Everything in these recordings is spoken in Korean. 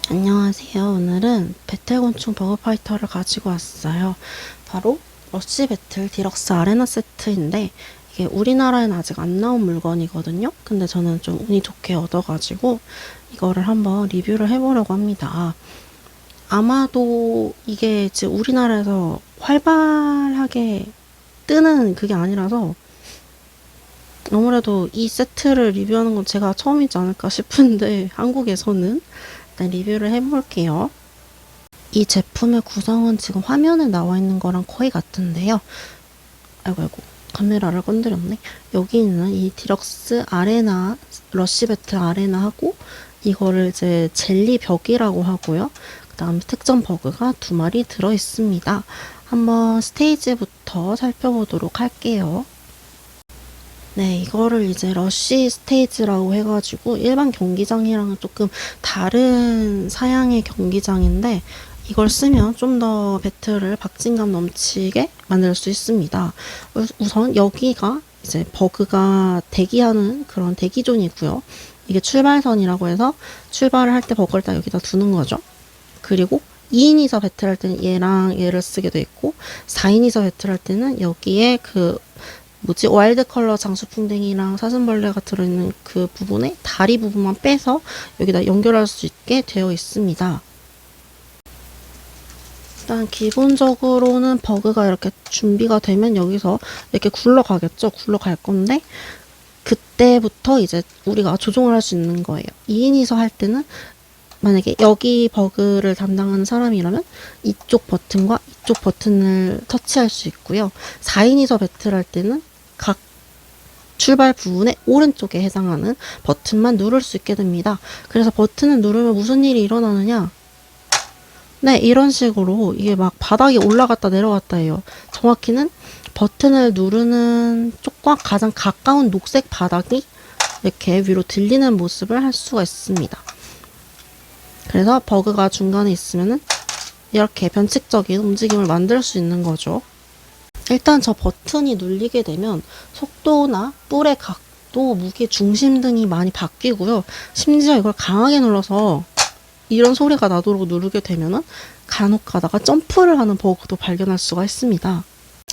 안녕하세요. 오늘은 배틀곤충 버그파이터를 가지고 왔어요. 바로 러쉬 배틀 디럭스 아레나 세트인데 이게 우리나라에는 아직 안 나온 물건이거든요. 근데 저는 좀 운이 좋게 얻어가지고 이거를 한번 리뷰를 해보려고 합니다. 아마도 이게 지금 우리나라에서 활발하게 뜨는 그게 아니라서 아무래도 이 세트를 리뷰하는 건 제가 처음이지 않을까 싶은데 한국에서는 일단 리뷰를 해볼게요. 이 제품의 구성은 지금 화면에 나와 있는 거랑 거의 같은데요. 아이고 카메라를 건드렸네. 여기 있는 이 디럭스 아레나 러쉬 배틀 아레나하고 이거를 이제 젤리 벽이라고 하고요. 그 다음에 특전 버그가 2마리 들어있습니다. 한번 스테이지부터 살펴보도록 할게요. 네, 이거를 이제 러쉬 스테이지라고 해가지고 일반 경기장이랑은 조금 다른 사양의 경기장인데 이걸 쓰면 좀 더 배틀을 박진감 넘치게 만들 수 있습니다. 우선 여기가 이제 버그가 대기하는 그런 대기존이고요. 이게 출발선이라고 해서 출발을 할 때 버그를 딱 여기다 두는 거죠. 그리고 2인이서 배틀할 때는 얘랑 얘를 쓰게 돼 있고 4인이서 배틀할 때는 여기에 와일드 컬러 장수풍뎅이랑 사슴벌레가 들어있는 그 부분에 다리 부분만 빼서 여기다 연결할 수 있게 되어 있습니다. 일단 기본적으로는 버그가 이렇게 준비가 되면 여기서 이렇게 굴러가겠죠. 굴러갈 건데 그때부터 이제 우리가 조종을 할 수 있는 거예요. 2인이서 할 때는 만약에 여기 버그를 담당하는 사람이라면 이쪽 버튼과 이쪽 버튼을 터치할 수 있고요. 4인이서 배틀할 때는 각 출발 부분의 오른쪽에 해당하는 버튼만 누를 수 있게 됩니다. 그래서 버튼을 누르면 무슨 일이 일어나느냐? 네, 이런 식으로 이게 막 바닥이 올라갔다 내려갔다 해요. 정확히는 버튼을 누르는 쪽과 가장 가까운 녹색 바닥이 이렇게 위로 들리는 모습을 할 수가 있습니다. 그래서 버그가 중간에 있으면은 이렇게 변칙적인 움직임을 만들 수 있는 거죠. 일단 저 버튼이 눌리게 되면 속도나 뿔의 각도, 무게 중심 등이 많이 바뀌고요. 심지어 이걸 강하게 눌러서 이런 소리가 나도록 누르게 되면은 간혹 가다가 점프를 하는 버그도 발견할 수가 있습니다.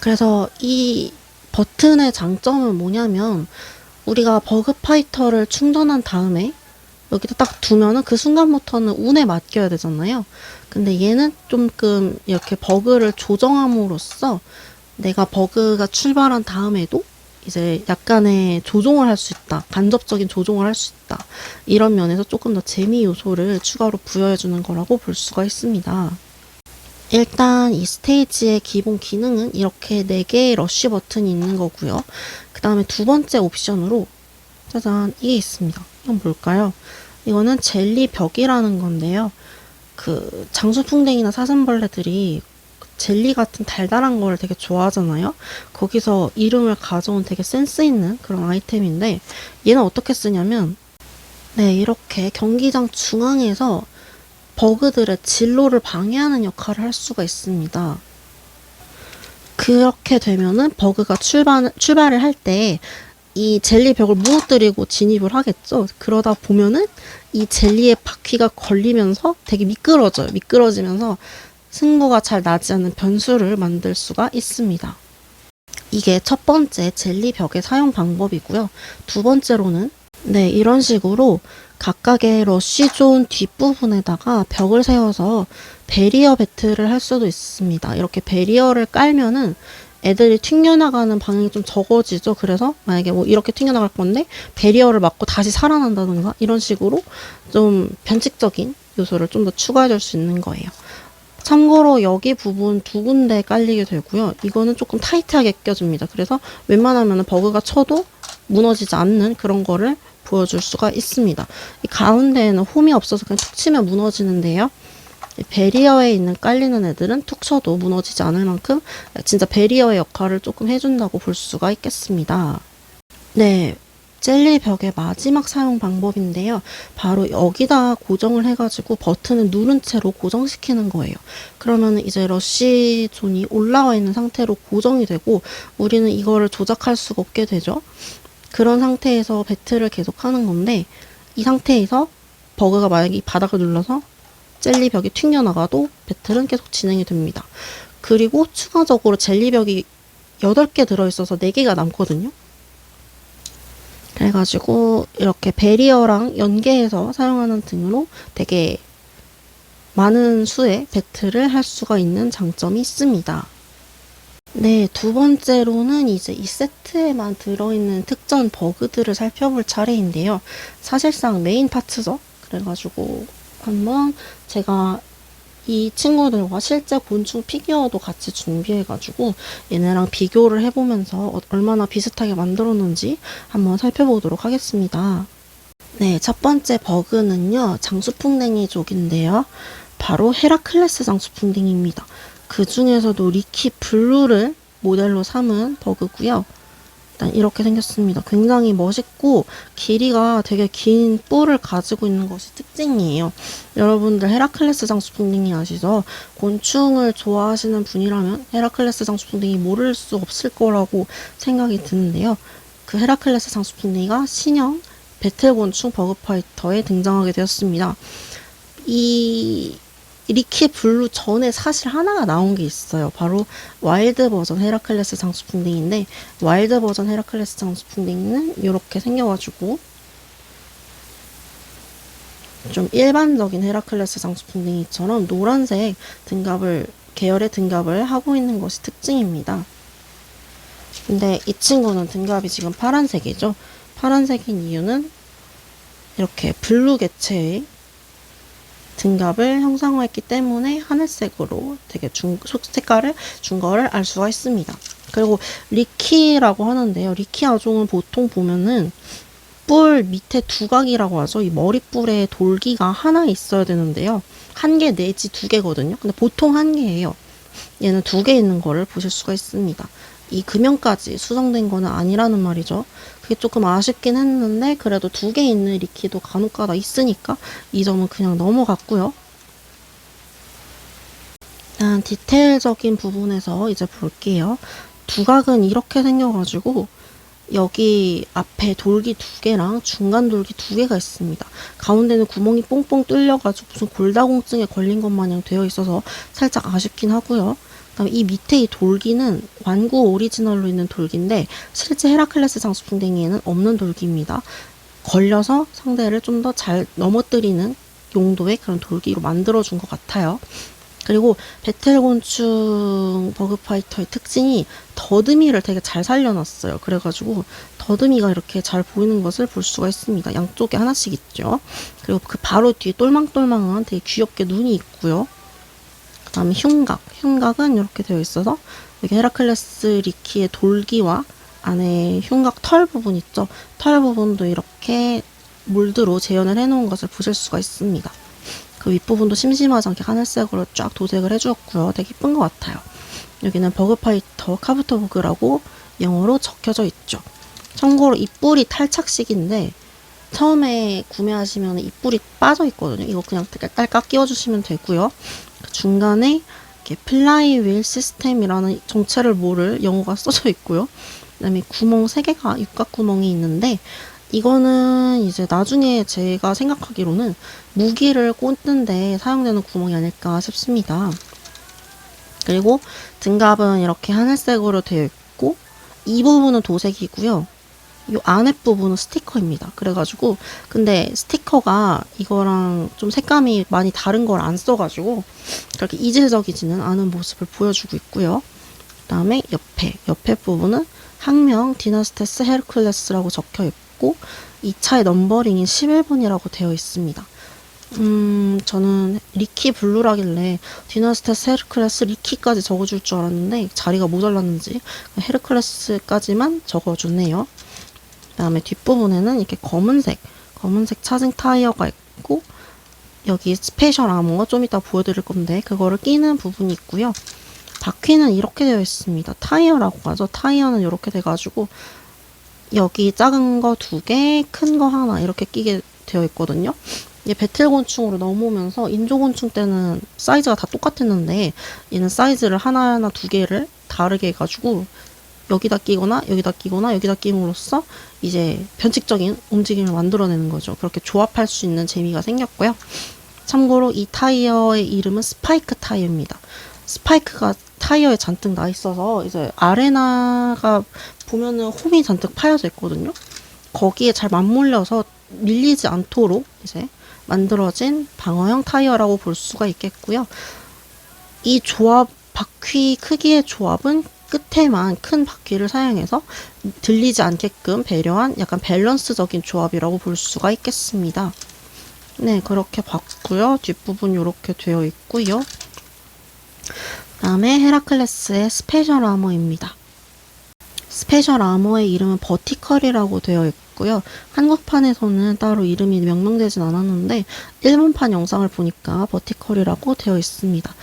그래서 이 버튼의 장점은 뭐냐면 우리가 버그 파이터를 충전한 다음에 여기다 딱 두면은 그 순간부터는 운에 맡겨야 되잖아요. 근데 얘는 조금 이렇게 버그를 조정함으로써 내가 버그가 출발한 다음에도 이제 약간의 조종을 할 수 있다. 간접적인 조종을 할 수 있다. 이런 면에서 조금 더 재미 요소를 추가로 부여해주는 거라고 볼 수가 있습니다. 일단 이 스테이지의 기본 기능은 이렇게 4개의 러쉬 버튼이 있는 거고요. 그 다음에 두 번째 옵션으로 짜잔 이게 있습니다. 이건 뭘까요? 이거는 젤리 벽이라는 건데요. 그 장수풍뎅이나 사슴벌레들이 젤리 같은 달달한 걸 되게 좋아하잖아요. 거기서 이름을 가져온 되게 센스 있는 그런 아이템인데 얘는 어떻게 쓰냐면 네, 이렇게 경기장 중앙에서 버그들의 진로를 방해하는 역할을 할 수가 있습니다. 그렇게 되면은 버그가 출발을 할 때 이 젤리 벽을 무너뜨리고 진입을 하겠죠. 그러다 보면은 이 젤리의 바퀴가 걸리면서 되게 미끄러져요. 미끄러지면서 승부가 잘 나지 않는 변수를 만들 수가 있습니다. 이게 첫 번째 젤리 벽의 사용 방법이고요. 두 번째로는 네, 이런 식으로 각각의 러쉬존 뒷부분에다가 벽을 세워서 베리어 배틀을 할 수도 있습니다. 이렇게 베리어를 깔면은 애들이 튕겨나가는 방향이 좀 적어지죠. 그래서 만약에 뭐 이렇게 튕겨나갈 건데 베리어를 맞고 다시 살아난다든가 이런 식으로 좀 변칙적인 요소를 좀 더 추가해 줄 수 있는 거예요. 참고로 여기 부분 2군데 깔리게 되고요. 이거는 조금 타이트하게 껴줍니다. 그래서 웬만하면 버그가 쳐도 무너지지 않는 그런 거를 보여줄 수가 있습니다. 이 가운데에는 홈이 없어서 그냥 툭 치면 무너지는데요. 베리어에 있는 깔리는 애들은 툭 쳐도 무너지지 않을 만큼 진짜 베리어의 역할을 조금 해준다고 볼 수가 있겠습니다. 네, 젤리 벽의 마지막 사용 방법인데요. 바로 여기다 고정을 해가지고 버튼을 누른 채로 고정시키는 거예요. 그러면 이제 러쉬 존이 올라와 있는 상태로 고정이 되고 우리는 이거를 조작할 수가 없게 되죠. 그런 상태에서 배틀을 계속 하는 건데 이 상태에서 버그가 만약에 이 바닥을 눌러서 젤리벽이 튕겨나가도 배틀은 계속 진행이 됩니다. 그리고 추가적으로 젤리벽이 8개 들어있어서 4개가 남거든요. 그래가지고 이렇게 베리어랑 연계해서 사용하는 등으로 되게 많은 수의 배틀을 할 수가 있는 장점이 있습니다. 네, 두 번째로는 이제 이 세트에만 들어있는 특전 버그들을 살펴볼 차례인데요. 사실상 메인 파트죠. 그래가지고 한번 제가 이 친구들과 실제 곤충 피규어도 같이 준비해가지고 얘네랑 비교를 해보면서 얼마나 비슷하게 만들었는지 한번 살펴보도록 하겠습니다. 네, 첫 번째 버그는요, 장수풍뎅이족인데요. 바로 헤라클레스 장수풍뎅이입니다. 그 중에서도 리키 블루를 모델로 삼은 버그고요. 일단 이렇게 생겼습니다. 굉장히 멋있고 길이가 되게 긴 뿔을 가지고 있는 것이 특징이에요. 여러분들 헤라클레스 장수풍뎅이 아시죠? 곤충을 좋아하시는 분이라면 헤라클레스 장수풍뎅이 모를 수 없을 거라고 생각이 드는데요. 그 헤라클레스 장수풍뎅이가 신형 배틀곤충 버그파이터에 등장하게 되었습니다. 이 리키 블루 전에 사실 하나가 나온 게 있어요. 바로 와일드 버전 헤라클레스 장수풍뎅이인데, 와일드 버전 헤라클레스 장수풍뎅이는 이렇게 생겨가지고 좀 일반적인 헤라클레스 장수풍뎅이처럼 노란색 계열의 등갑을 하고 있는 것이 특징입니다. 근데 이 친구는 등갑이 지금 파란색이죠. 파란색인 이유는 이렇게 블루 개체의 등갑을 형상화했기 때문에 하늘색으로 되게 색깔을 준 거를 알 수가 있습니다. 그리고 리키라고 하는데요. 리키 아종은 보통 보면은 뿔 밑에 두각이라고 하죠. 이 머리뿔에 돌기가 하나 있어야 되는데요. 1개 내지 2개거든요. 근데 보통 1개예요. 얘는 2개 있는 거를 보실 수가 있습니다. 이 금형까지 수정된 거는 아니라는 말이죠. 그게 조금 아쉽긴 했는데 그래도 2개 있는 리키도 간혹가다 있으니까 이 점은 그냥 넘어갔고요. 일단 디테일적인 부분에서 이제 볼게요. 두각은 이렇게 생겨가지고 여기 앞에 돌기 2개랑 중간 돌기 2개가 있습니다. 가운데는 구멍이 뽕뽕 뚫려가지고 무슨 골다공증에 걸린 것 마냥 되어 있어서 살짝 아쉽긴 하고요. 그다음에 이 밑에 이 돌기는 완구 오리지널로 있는 돌기인데 실제 헤라클레스 장수풍뎅이에는 없는 돌기입니다. 걸려서 상대를 좀 더 잘 넘어뜨리는 용도의 그런 돌기로 만들어준 것 같아요. 그리고 배틀곤충 버그파이터의 특징이 더듬이를 되게 잘 살려놨어요. 그래가지고 더듬이가 이렇게 잘 보이는 것을 볼 수가 있습니다. 양쪽에 하나씩 있죠. 그리고 그 바로 뒤에 똘망똘망한 되게 귀엽게 눈이 있고요. 그 다음에 흉각은 이렇게 되어 있어서 여기 헤라클레스 리키의 돌기와 안에 흉각 털 부분 있죠. 털 부분도 이렇게 몰드로 재현을 해놓은 것을 보실 수가 있습니다. 그 윗부분도 심심하지 않게 하늘색으로 쫙 도색을 해주었고요. 되게 예쁜 것 같아요. 여기는 버그파이터 카부토버그라고 영어로 적혀져 있죠. 참고로 이 뿔이 탈착식인데 처음에 구매하시면 이 뿔이 빠져 있거든요. 이거 그냥 딸깍 끼워주시면 되고요. 그 중간에 이렇게 플라이 휠 시스템이라는 정체를 모를 영어가 써져 있고요. 그 다음에 구멍 3개가 육각 구멍이 있는데 이거는 이제 나중에 제가 생각하기로는 무기를 꽂는데 사용되는 구멍이 아닐까 싶습니다. 그리고 등갑은 이렇게 하늘색으로 되어 있고 이 부분은 도색이고요. 이 아랫부분은 스티커입니다. 그래가지고 근데 스티커가 이거랑 좀 색감이 많이 다른 걸 안 써가지고 그렇게 이질적이지는 않은 모습을 보여주고 있고요. 그 다음에 옆에 부분은 학명 디나스테스 헤르클레스라고 적혀 있고 이 차의 넘버링이 11번이라고 되어 있습니다. 저는 리키 블루라길래 디나스테스 헤르클레스 리키까지 적어줄 줄 알았는데 자리가 모자랐는지 헤르클레스까지만 적어줬네요. 그 다음에 뒷부분에는 이렇게 검은색 차징 타이어가 있고 여기 스페셜 아머 좀 이따 보여드릴 건데 그거를 끼는 부분이 있고요. 바퀴는 이렇게 되어 있습니다. 타이어라고 하죠. 타이어는 이렇게 돼가지고 여기 작은 거 2개, 큰 거 하나 이렇게 끼게 되어 있거든요. 이게 배틀곤충으로 넘어오면서 인조곤충 때는 사이즈가 다 똑같았는데 얘는 사이즈를 하나하나 2개를 다르게 해가지고 여기다 끼거나 여기다 끼거나 여기다 끼므로써 이제 변칙적인 움직임을 만들어내는 거죠. 그렇게 조합할 수 있는 재미가 생겼고요. 참고로 이 타이어의 이름은 스파이크 타이어입니다. 스파이크가 타이어에 잔뜩 나 있어서 이제 아레나가 보면은 홈이 잔뜩 파여져 있거든요. 거기에 잘 맞물려서 밀리지 않도록 이제 만들어진 방어형 타이어라고 볼 수가 있겠고요. 이 조합, 바퀴 크기의 조합은 끝에만 큰 바퀴를 사용해서 들리지 않게끔 배려한 약간 밸런스적인 조합이라고 볼 수가 있겠습니다. 네, 그렇게 봤고요. 뒷부분 이렇게 되어 있고요. 다음에 헤라클레스의 스페셜 아머입니다. 스페셜 아머의 이름은 버티컬이라고 되어 있고요. 한국판에서는 따로 이름이 명명되진 않았는데 일본판 영상을 보니까 버티컬이라고 되어 있습니다.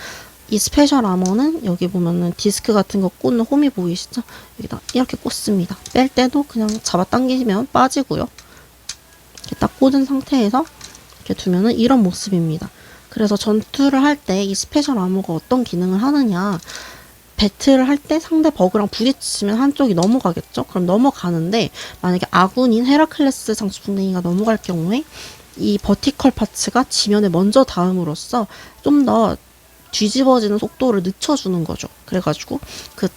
이 스페셜 아머는 여기 보면은 디스크 같은 거 꽂는 홈이 보이시죠? 여기다 이렇게 꽂습니다. 뺄 때도 그냥 잡아당기면 빠지고요. 이렇게 딱 꽂은 상태에서 이렇게 두면은 이런 모습입니다. 그래서 전투를 할 때 이 스페셜 아머가 어떤 기능을 하느냐, 배틀을 할 때 상대 버그랑 부딪히면 한쪽이 넘어가겠죠? 그럼 넘어가는데 만약에 아군인 헤라클레스 장수풍뎅이가 넘어갈 경우에 이 버티컬 파츠가 지면에 먼저 닿음으로써 좀 더 뒤집어지는 속도를 늦춰주는 거죠. 그래가지고 그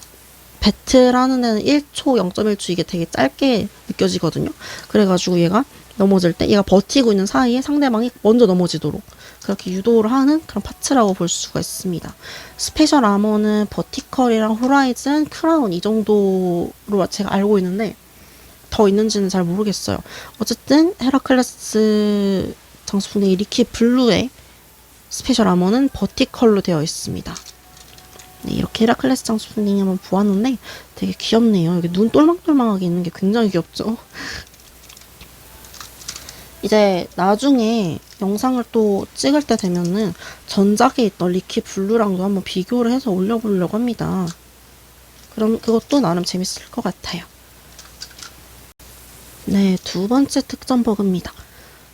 배틀하는 데는 1초, 0.1초 이게 되게 짧게 느껴지거든요. 그래가지고 얘가 넘어질 때 얘가 버티고 있는 사이에 상대방이 먼저 넘어지도록 그렇게 유도를 하는 그런 파츠라고 볼 수가 있습니다. 스페셜 아머는 버티컬이랑 호라이즌, 크라운 이 정도로 제가 알고 있는데 더 있는지는 잘 모르겠어요. 어쨌든 헤라클레스 장수풍뎅이 리키 블루의 스페셜 아머는 버티컬로 되어 있습니다. 네, 이렇게 헤라클레스 장수풍뎅이 한번 보았는데 되게 귀엽네요. 여기 눈 똘망똘망하게 있는 게 굉장히 귀엽죠? 이제 나중에 영상을 또 찍을 때 되면은 전작에 있던 리키 블루랑도 한번 비교를 해서 올려보려고 합니다. 그럼 그것도 나름 재밌을 것 같아요. 네, 두 번째 특전 버그입니다.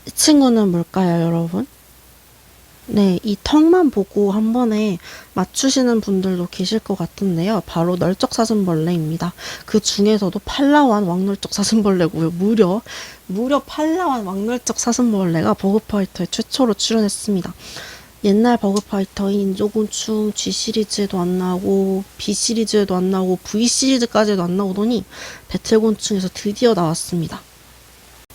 이 친구는 뭘까요, 여러분? 네, 이 턱만 보고 한 번에 맞추시는 분들도 계실 것 같은데요. 바로 널쩍사슴벌레입니다. 그 중에서도 팔라완 왕널쩍사슴벌레고요. 무려 팔라완 왕널쩍사슴벌레가 버그파이터에 최초로 출연했습니다. 옛날 버그파이터인 인조곤충 G 시리즈에도 안 나오고 B 시리즈에도 안 나오고 V 시리즈까지도 안 나오더니 배틀곤충에서 드디어 나왔습니다.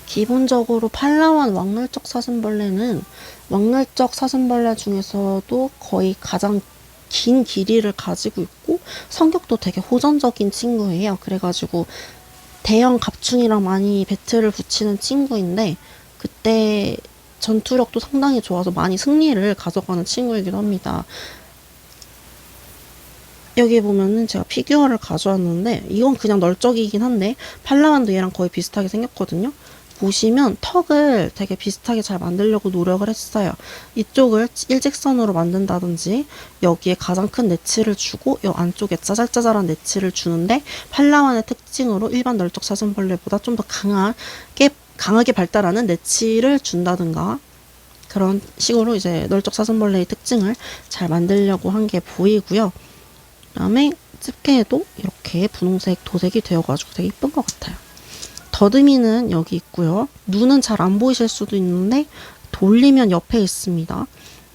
기본적으로 팔라완 왕널쩍 사슴벌레는 왕널쩍 사슴벌레 중에서도 거의 가장 긴 길이를 가지고 있고 성격도 되게 호전적인 친구예요. 그래가지고 대형 갑충이랑 많이 배틀을 붙이는 친구인데 그때 전투력도 상당히 좋아서 많이 승리를 가져가는 친구이기도 합니다. 여기 보면은 제가 피규어를 가져왔는데 이건 그냥 널쩍이긴 한데 팔라완도 얘랑 거의 비슷하게 생겼거든요. 보시면 턱을 되게 비슷하게 잘 만들려고 노력을 했어요. 이쪽을 일직선으로 만든다든지 여기에 가장 큰 내치를 주고 이 안쪽에 짜잘짜잘한 내치를 주는데 팔라완의 특징으로 일반 널쩍 사슴벌레보다 좀 더 강하게 발달하는 내치를 준다든가 그런 식으로 이제 널쩍 사슴벌레의 특징을 잘 만들려고 한 게 보이고요. 그다음에 집게에도 이렇게 분홍색 도색이 되어가지고 되게 이쁜 것 같아요. 더듬이는 여기 있고요. 눈은 잘 안 보이실 수도 있는데 돌리면 옆에 있습니다.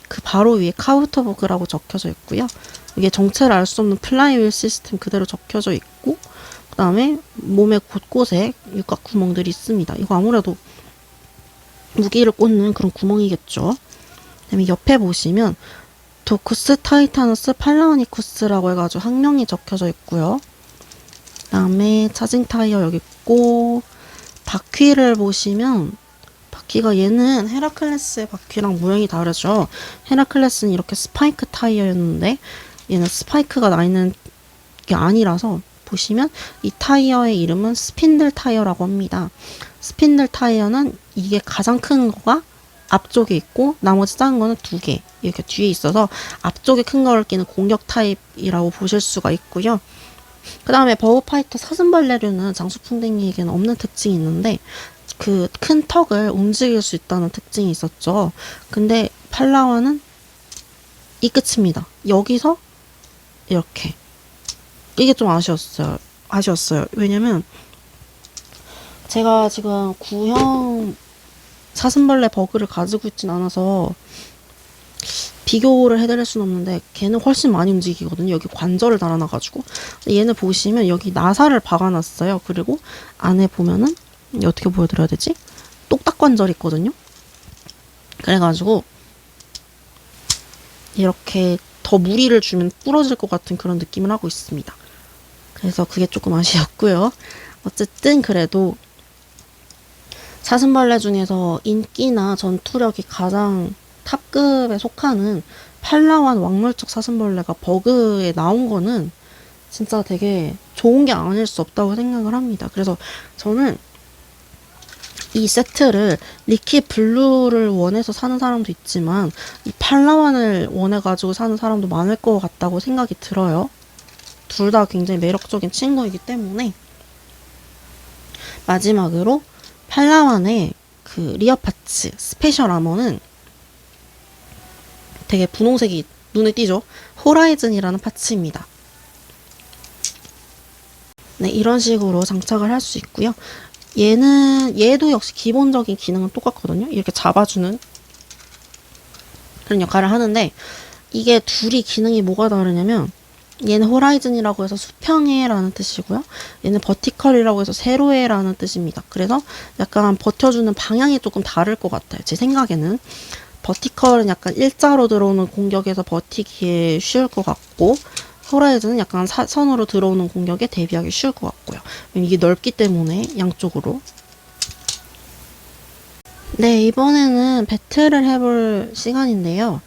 그 바로 위에 카우터버그라고 적혀져 있고요. 이게 정체를 알 수 없는 플라이휠 시스템 그대로 적혀져 있고 그 다음에 몸에 곳곳에 육각 구멍들이 있습니다. 이거 아무래도 무기를 꽂는 그런 구멍이겠죠. 그 다음에 옆에 보시면 도쿠스 타이타누스 팔라오니쿠스라고 해가지고 학명이 적혀져 있고요. 그 다음에 차징 타이어 여기 있고 바퀴를 보시면 바퀴가 얘는 헤라클레스의 바퀴랑 모양이 다르죠. 헤라클레스는 이렇게 스파이크 타이어였는데 얘는 스파이크가 나 있는 게 아니라서 보시면 이 타이어의 이름은 스핀들 타이어라고 합니다. 스핀들 타이어는 이게 가장 큰 거가 앞쪽에 있고 나머지 작은 거는 두 개 이렇게 뒤에 있어서 앞쪽에 큰 거를 끼는 공격 타입이라고 보실 수가 있고요. 그 다음에 버그파이터 사슴벌레류는 장수풍뎅이에게는 없는 특징이 있는데 그 큰 턱을 움직일 수 있다는 특징이 있었죠. 근데 팔라완은 이 끝입니다. 여기서 이렇게 이게 좀 아쉬웠어요. 왜냐면 제가 지금 구형 사슴벌레 버그를 가지고 있진 않아서 비교를 해드릴 수는 없는데 걔는 훨씬 많이 움직이거든요. 여기 관절을 달아놔가지고. 얘는 보시면 여기 나사를 박아놨어요. 그리고 안에 보면은 어떻게 보여드려야 되지? 똑딱 관절이 있거든요. 그래가지고 이렇게 더 무리를 주면 부러질 것 같은 그런 느낌을 하고 있습니다. 그래서 그게 조금 아쉬웠고요. 어쨌든 그래도 사슴벌레 중에서 인기나 전투력이 가장 탑급에 속하는 팔라완 왕물적 사슴벌레가 버그에 나온 거는 진짜 되게 좋은 게 아닐 수 없다고 생각을 합니다. 그래서 저는 이 세트를 리키 블루를 원해서 사는 사람도 있지만 이 팔라완을 원해가지고 사는 사람도 많을 것 같다고 생각이 들어요. 둘 다 굉장히 매력적인 친구이기 때문에. 마지막으로 팔라완의 그 리어 파츠 스페셜 아머는 되게 분홍색이 눈에 띄죠? 호라이즌이라는 파츠입니다. 네, 이런 식으로 장착을 할 수 있고요. 얘도 역시 기본적인 기능은 똑같거든요. 이렇게 잡아주는 그런 역할을 하는데, 이게 둘이 기능이 뭐가 다르냐면, 얘는 호라이즌이라고 해서 수평해라는 뜻이고요. 얘는 버티컬이라고 해서 세로해라는 뜻입니다. 그래서 약간 버텨주는 방향이 조금 다를 것 같아요. 제 생각에는. 버티컬은 약간 일자로 들어오는 공격에서 버티기에 쉬울 것 같고, 호라이즌은 약간 사선으로 들어오는 공격에 대비하기 쉬울 것 같고요. 이게 넓기 때문에 양쪽으로. 네, 이번에는 배틀을 해볼 시간인데요.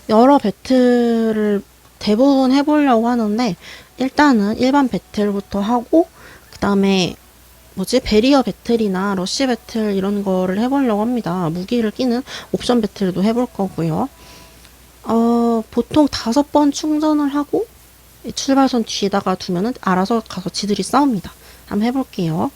여러 배틀을 대부분 해보려고 하는데, 일단은 일반 배틀부터 하고, 그 다음에 베리어 배틀이나 러쉬 배틀 이런 거를 해보려고 합니다. 무기를 끼는 옵션 배틀도 해볼 거고요. 보통 5번 충전을 하고 출발선 뒤에다가 두면은 알아서 가서 지들이 싸웁니다. 한번 해볼게요.